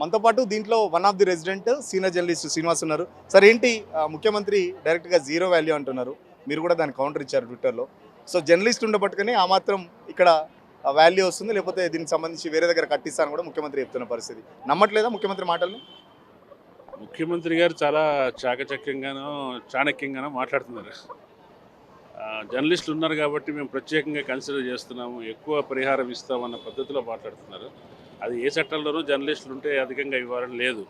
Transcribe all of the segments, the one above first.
మనతో పాటు దీంట్లో one of the resident senior journalist Srinivas ఉన్నారు. సార్ ఏంటి ముఖ్యమంత్రి డైరెక్ట్గా జీరో వాల్యూ అంటున్నారు, మీరు కూడా దానికి కౌంటర్ ఇచ్చారు ట్విట్టర్లో. సో జర్నలిస్ట్ ఉండబట్టుకనే ఆ మాత్రం ఇక్కడ వాల్యూ వస్తుంది, లేకపోతే దీనికి సంబంధించి వేరే దగ్గర కట్టిస్తాను కూడా ముఖ్యమంత్రి చెప్తున్న పరిస్థితి. నమ్మట్లేదా ముఖ్యమంత్రి మాటల్ని? ముఖ్యమంత్రి గారు చాలా చాకచక్యంగానో చాణక్యంగానో మాట్లాడుతున్నారు. జర్నలిస్టులు ఉన్నారు కాబట్టి మేము ప్రత్యేకంగా కన్సిడర్ చేస్తున్నాము, ఎక్కువ పరిహారం ఇస్తామన్న పద్ధతిలో మాట్లాడుతున్నారు. అది ఏ చట్టంలోనూ జర్నలిస్టులు ఉంటే అధికంగా ఇవ్వాలని లేదు.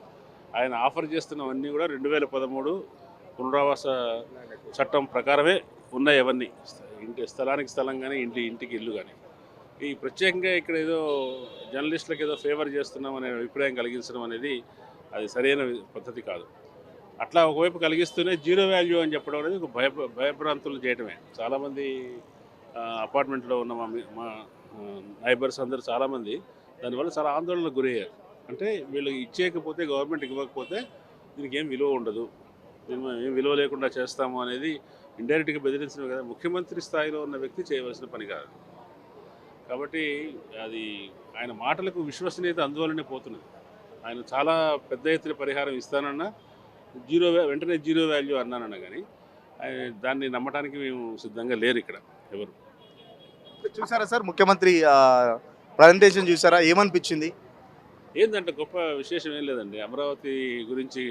ఆయన ఆఫర్ చేస్తున్నవన్నీ కూడా 2013 పునరావాస చట్టం ప్రకారమే ఉన్నాయి. అవన్నీ స్థలానికి స్థలం కానీ ఇంటికి ఇల్లు కానీ. ఈ ప్రత్యేకంగా ఇక్కడ ఏదో జర్నలిస్టులకు ఏదో ఫేవర్ చేస్తున్నాం అనే అభిప్రాయం కలిగించడం అనేది అది సరైన పద్ధతి కాదు. అట్లా ఒకవైపు కలిగిస్తూనే జీరో వాల్యూ అని చెప్పడం అనేది ఒక భయభ్రాంతులు చేయడమే. చాలామంది అపార్ట్మెంట్లో ఉన్న మా నైబర్స్ అందరూ చాలామంది దానివల్ల చాలా ఆందోళనకు గురయ్యారు. అంటే వీళ్ళు ఇచ్చేయకపోతే, గవర్నమెంట్ ఇవ్వకపోతే దీనికి ఏం విలువ ఉండదు, మేము ఏం విలువ లేకుండా చేస్తాము అనేది ఇండైరెక్ట్గా బెదిరించడం కదా ముఖ్యమంత్రి స్థాయిలో ఉన్న వ్యక్తి చేయవలసిన పని కాదు. కాబట్టి అది ఆయన మాటలకు విశ్వసనీయత అందువల్లనే పోతున్నది. ఆయన చాలా పెద్ద ఎత్తున పరిహారం ఇస్తానన్నా వెంటనే జీరో వాల్యూ అన్నానన్నా కానీ దాన్ని నమ్మడానికి మేము సిద్ధంగా లేరు ఇక్కడ ఎవరు. చూసారా సార్ ముఖ్యమంత్రి ప్రజెంటేషన్ చూసారా, ఏమనిపించింది? ఏంటంటే గొప్ప విశేషం ఏం లేదండి. అమరావతి గురించి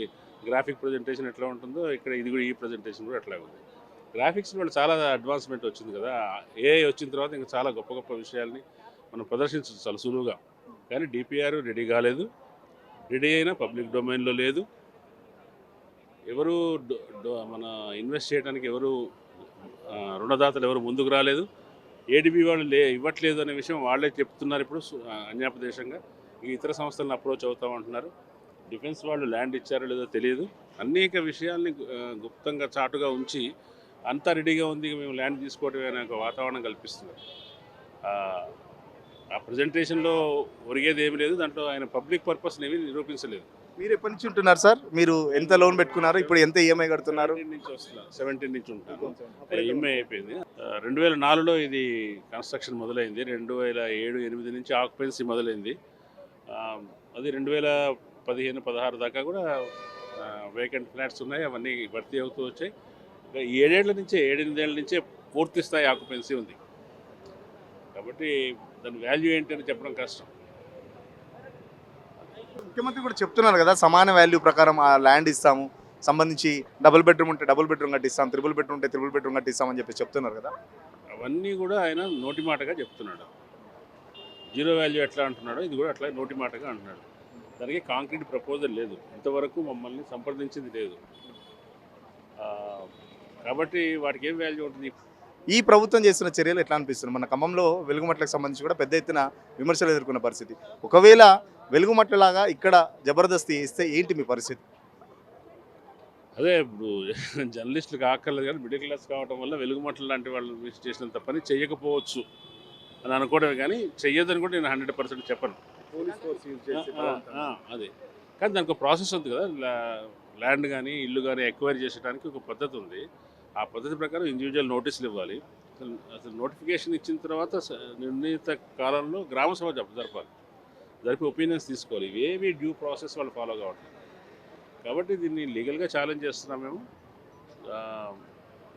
గ్రాఫిక్ ప్రజెంటేషన్ ఎట్లా ఉంటుందో ఇక్కడ ఇది కూడా, ఈ ప్రజెంటేషన్ కూడా అట్లా ఉంది. గ్రాఫిక్స్ కూడా చాలా అడ్వాన్స్మెంట్ వచ్చింది కదా. ఏఐ వచ్చిన తర్వాత ఇంకా చాలా గొప్ప గొప్ప విషయాల్ని మనం ప్రదర్శించవచ్చు చాలా సులువుగా. కానీ డిపిఆర్ రెడీ కాలేదు, రెడీ అయినా పబ్లిక్ డొమైన్లో లేదు. ఎవరు మన ఇన్వెస్ట్ చేయడానికి ఎవరు రుణదాతలు ఎవరు ముందుకు రాలేదు. ఏడిబి వాళ్ళు ఇవ్వట్లేదు అనే విషయం వాళ్ళే చెప్తున్నారు. ఇప్పుడు అన్యాపదేశంగా ఈ ఇతర సంస్థలను అప్రోచ్ అవుతామంటున్నారు. డిఫెన్స్ వాళ్ళు ల్యాండ్ ఇచ్చారో లేదో తెలియదు. అనేక విషయాల్ని గుప్తంగా చాటుగా ఉంచి అంతా రెడీగా ఉంది, మేము ల్యాండ్ తీసుకోవటమే అనే ఒక వాతావరణం కల్పిస్తున్నారు. ఆ ప్రజెంటేషన్లో ఒరిగేది ఏమి లేదు, దాంట్లో ఆయన పబ్లిక్ పర్పస్ని ఏమీ నిరూపించలేదు. మీరు ఎప్పటి నుంచి ఉంటున్నారు సార్? మీరు ఎంత లోన్ పెట్టుకున్నారు, ఇప్పుడు ఎంత ఈఎంఐ కడుతున్నారు? 17 నుంచి ఉంటాను. ఈఎంఐ అయిపోయింది. 2004లో ఇది కన్స్ట్రక్షన్ మొదలైంది. 2007-8 నుంచి ఆక్యుపెన్సీ మొదలైంది. అది 2015-16 దాకా కూడా వేకెంట్ ఫ్లాట్స్ ఉన్నాయి, అవన్నీ భర్తీ అవుతూ వచ్చాయి. ఈ 7-8 ఏళ్ళ నుంచే పూర్తి స్థాయి ఆక్యుపెన్సీ ఉంది. కాబట్టి దాని వాల్యూ ఏంటి అని చెప్పడం కష్టం. ముఖ్యమంత్రి కూడా చెప్తున్నారు కదా, సమాన వాల్యూ ప్రకారం ఆ ల్యాండ్ ఇస్తాము, సంబంధించి డబుల్ బెడ్రూమ్ ఉంటే డబుల్ బెడ్రూమ్ కట్టిస్తాం, త్రిబుల్ బెడ్రూమ్ ఉంటే త్రిబుల్ బెడ్రూమ్ కట్టిస్తామని చెప్పి చెప్తున్నారు కదా. అవన్నీ కూడా ఆయన నోటి మాటగా చెప్తున్నాడు. జీరో వాల్యూ ఎట్లా అంటున్నాడో ఇది కూడా అట్లా నోటి మాటగా అంటున్నాడు. దానికి కాంక్రీట్ ప్రపోజల్ లేదు, ఇంతవరకు మమ్మల్ని సంప్రదించింది లేదు. కాబట్టి వాటికి ఏం వాల్యూ ఉంటుంది? ఈ ప్రభుత్వం చేస్తున్న చర్యలు ఎట్లా అనిపిస్తుంది? మన ఖమ్మంలో వెలుగుమట్లకు సంబంధించి కూడా పెద్ద ఎత్తున విమర్శలు ఎదుర్కొన్న పరిస్థితి. ఒకవేళ వెలుగుమట్లలాగా ఇక్కడ జబర్దస్తి ఇస్తే ఏంటి మీ పరిస్థితి? అదే ఇప్పుడు జర్నలిస్టులు కాక్కర్లేదు, కానీ మిడిల్ క్లాస్ కావడం వల్ల వెలుగుమట్ల లాంటి వాళ్ళు చేసినంత పని చేయకపోవచ్చు అని అనుకోవడమే, కానీ చెయ్యదని కూడా నేను 100% చెప్పను. అదే కానీ దానికి ఒక ప్రాసెస్ ఉంది కదా. ల్యాండ్ కానీ ఇల్లు కానీ ఎక్వైర్ చేసడానికి ఒక పద్ధతి ఉంది. ఆ పద్ధతి ప్రకారం ఇండివిజువల్ నోటీసులు ఇవ్వాలి. అసలు నోటిఫికేషన్ ఇచ్చిన తర్వాత నిర్ణీత కాలంలో గ్రామసభ జరపాలి, జరిపి ఒపీనియన్స్ తీసుకోవాలి. ఇవేవి డ్యూ ప్రాసెస్ వాళ్ళు ఫాలో కావట్లేదు. కాబట్టి దీన్ని లీగల్గా ఛాలెంజ్ చేస్తున్నాం మేము.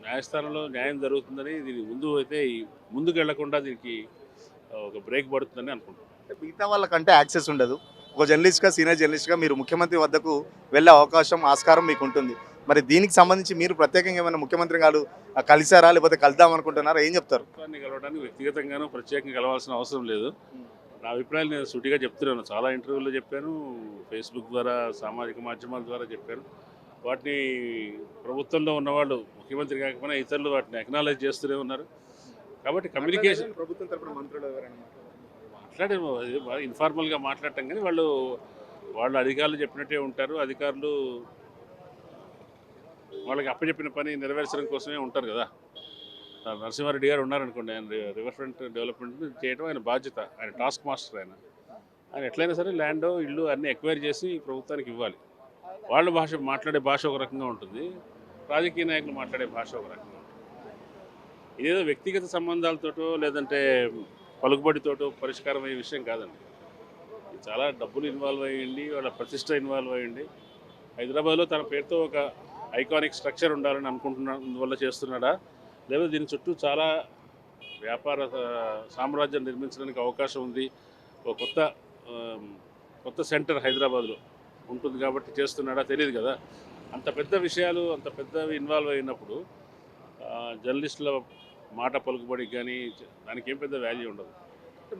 న్యాయస్థానంలో న్యాయం జరుగుతుందని, దీని ముందుకు వెళ్లకుండా దీనికి ఒక బ్రేక్ పడుతుందని అనుకుంటున్నాం. మిగతా వాళ్ళకంటే యాక్సెస్ ఉండదు. ఒక జర్నలిస్ట్గా, సీనియర్ జర్నలిస్ట్గా మీరు ముఖ్యమంత్రి వద్దకు వెళ్ళే అవకాశం, ఆస్కారం మీకు ఉంటుంది. మరి దీనికి సంబంధించి మీరు ప్రత్యేకంగా ఏమైనా ముఖ్యమంత్రి గారు కలిసారా, లేకపోతే కలుద్దాం అనుకుంటున్నారా? ఏం చెప్తారు? కలవడానికి వ్యక్తిగతంగానూ ప్రత్యేకంగా కలవాల్సిన అవసరం లేదు. నా అభిప్రాయాలు నేను సూటిగా చెప్తున్నాను. చాలా ఇంటర్వ్యూల్లో చెప్పాను, ఫేస్బుక్ ద్వారా, సామాజిక మాధ్యమాల ద్వారా చెప్పాను. వాటిని ప్రభుత్వంలో ఉన్నవాళ్ళు, ముఖ్యమంత్రి కాకపోయినా ఇతరులు వాటిని అక్నాలెడ్జ్ చేస్తూనే ఉన్నారు. కాబట్టి కమ్యూనికేషన్ ప్రభుత్వం తరపున మంత్రులు ఎవరైనా ఇన్ఫార్మల్గా మాట్లాడటం, కానీ వాళ్ళు అధికారులు చెప్పినట్టే ఉంటారు. అధికారులు వాళ్ళకి అప్పచెప్పిన పని నెరవేర్చడం కోసమే ఉంటారు కదా. నరసింహారెడ్డి గారు ఉన్నారనుకోండి, ఆయన రివర్ ఫ్రంట్ డెవలప్మెంట్ చేయడం ఆయన బాధ్యత, ఆయన టాస్క్ మాస్టర్. ఆయన ఎట్లయినా సరే ల్యాండ్, ఇల్లు అన్నీ ఎక్వైర్ చేసి ప్రభుత్వానికి ఇవ్వాలి. వాళ్ళ మాట్లాడే భాష ఒక రకంగా ఉంటుంది, రాజకీయ నాయకులు మాట్లాడే భాష ఒక రకంగా ఉంటుంది. ఇదేదో వ్యక్తిగత సంబంధాలతోటో లేదంటే పలుకుబడితోటో పరిష్కారం అయ్యే విషయం కాదండి. చాలా డబ్బులు ఇన్వాల్వ్ అయ్యింది, వాళ్ళ ప్రతిష్ట ఇన్వాల్వ్ అయ్యింది. హైదరాబాద్లో తన పేరుతో ఒక ఐకానిక్ స్ట్రక్చర్ ఉండాలని అనుకుంటున్నందువల్ల చేస్తున్నాడా, లేదా దీని చుట్టూ చాలా వ్యాపార సామ్రాజ్యం నిర్మించడానికి అవకాశం ఉంది, ఒక కొత్త సెంటర్ హైదరాబాద్లో ఉంటుంది కాబట్టి చేస్తున్నాడా తెలియదు కదా. అంత పెద్ద విషయాలు, అంత పెద్దవి ఇన్వాల్వ్ అయినప్పుడు జర్నలిస్టుల మాట పలుకుబడికి కానీ దానికి ఏం పెద్ద వాల్యూ ఉండదు.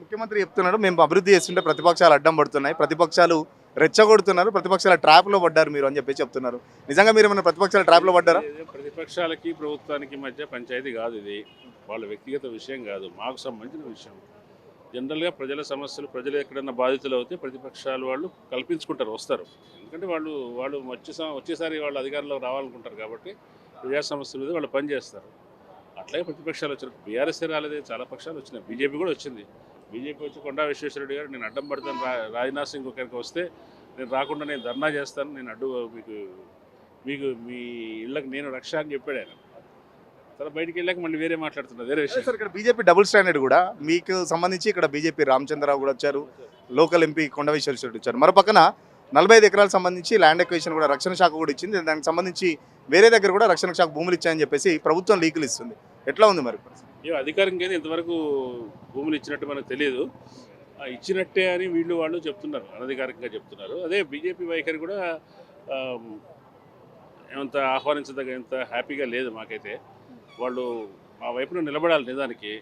ముఖ్యమంత్రి చెప్తున్నాడు మేము అభివృద్ధి చేస్తుంటే ప్రతిపక్షాలు అడ్డం పడుతున్నాయి, ప్రతిపక్షాలు రెచ్చగొడుతున్నారు, ప్రతిపక్షాల ట్రాప్లో పడ్డారు మీరు అని చెప్పి చెప్తున్నారు. నిజంగా మీరు ఏమైనా ప్రతిపక్షాల ట్రాప్లో పడ్డారా? ప్రతిపక్షాలకి ప్రభుత్వానికి మధ్య పంచాయతీ కాదు ఇది, వాళ్ళ వ్యక్తిగత విషయం కాదు, మాకు సంబంధించిన విషయం. జనరల్గా ప్రజల సమస్యలు, ప్రజలు ఎక్కడన్నా బాధితులు అవుతే ప్రతిపక్షాలు వాళ్ళు కల్పించుకుంటారు, వస్తారు. ఎందుకంటే వాళ్ళు వచ్చేసారి వాళ్ళు అధికారంలో రావాలనుకుంటారు కాబట్టి ప్రజా సమస్యల మీద వాళ్ళు పనిచేస్తారు. అట్లాగే ప్రతిపక్షాలు వచ్చారు. బీఆర్ఎస్ రాలేదు, చాలా పక్షాలు వచ్చినాయి, బీజేపీ కూడా వచ్చింది. బీజేపీ వచ్చి కొండా విశ్వేశ్వరరెడ్డి గారు నేను అడ్డం పడతాను, రాజ్నాథ్ సింగ్ ఒకరికి వస్తే నేను రాకుండా నేను ధర్నా చేస్తాను, నేను మీకు మీ ఇళ్ళకి నేను రక్ష అని చెప్పాడు ఆయన. తర్వాత బయటికి వెళ్ళాక మళ్ళీ వేరే మాట్లాడుతున్నారు, వేరే విషయం. సార్ ఇక్కడ బీజేపీ డబుల్ స్టాండర్డ్ కూడా మీకు సంబంధించి ఇక్కడ బీజేపీ రామచంద్రరావు కూడా వచ్చారు, లోకల్ ఎంపీ కొండ విశ్వేశ్వరరెడ్డి వచ్చారు. మరో పక్కన 45 ఎకరాలకు సంబంధించి ల్యాండ్ ఎక్వేషన్ కూడా రక్షణ శాఖ కూడా ఇచ్చింది. దానికి సంబంధించి వేరే దగ్గర కూడా రక్షణ శాఖ భూములు ఇచ్చాయని చెప్పేసి ప్రభుత్వం లీకులు ఇస్తుంది. ఎట్లా ఉంది మరి? అధికారికంగా అయితే ఇంతవరకు భూములు ఇచ్చినట్టు మనకు తెలియదు, ఇచ్చినట్టే అని వాళ్ళు చెప్తున్నారు, అనధికారికంగా చెప్తున్నారు. అదే బీజేపీ వైఖరి కూడా ఏమంత ఆహ్వానించదగ్గంత హ్యాపీగా లేదు మాకైతే. వాళ్ళు మా వైపున నిలబడాలి. నిజానికి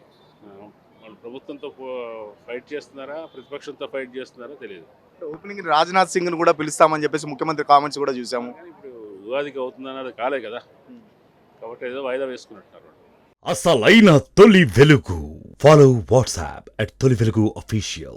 వాళ్ళు ప్రభుత్వంతో ఫైట్ చేస్తున్నారా, ప్రతిపక్షంతో ఫైట్ చేస్తున్నారా తెలియదు. ఓపెనింగ్ రాజ్నాథ్ సింగ్ను కూడా పిలుస్తామని చెప్పేసి ముఖ్యమంత్రి కామెంట్స్ కూడా చూసాము. ఇప్పుడు ఉగాదికి అవుతుందన్నది కాలే కదా, కాబట్టి ఏదో వాయిదా వేసుకున్నట్టున్నారు. అసలైన తొలి వెలుగు. ఫాలో వాట్సాప్ @తొలి వెలుగు official.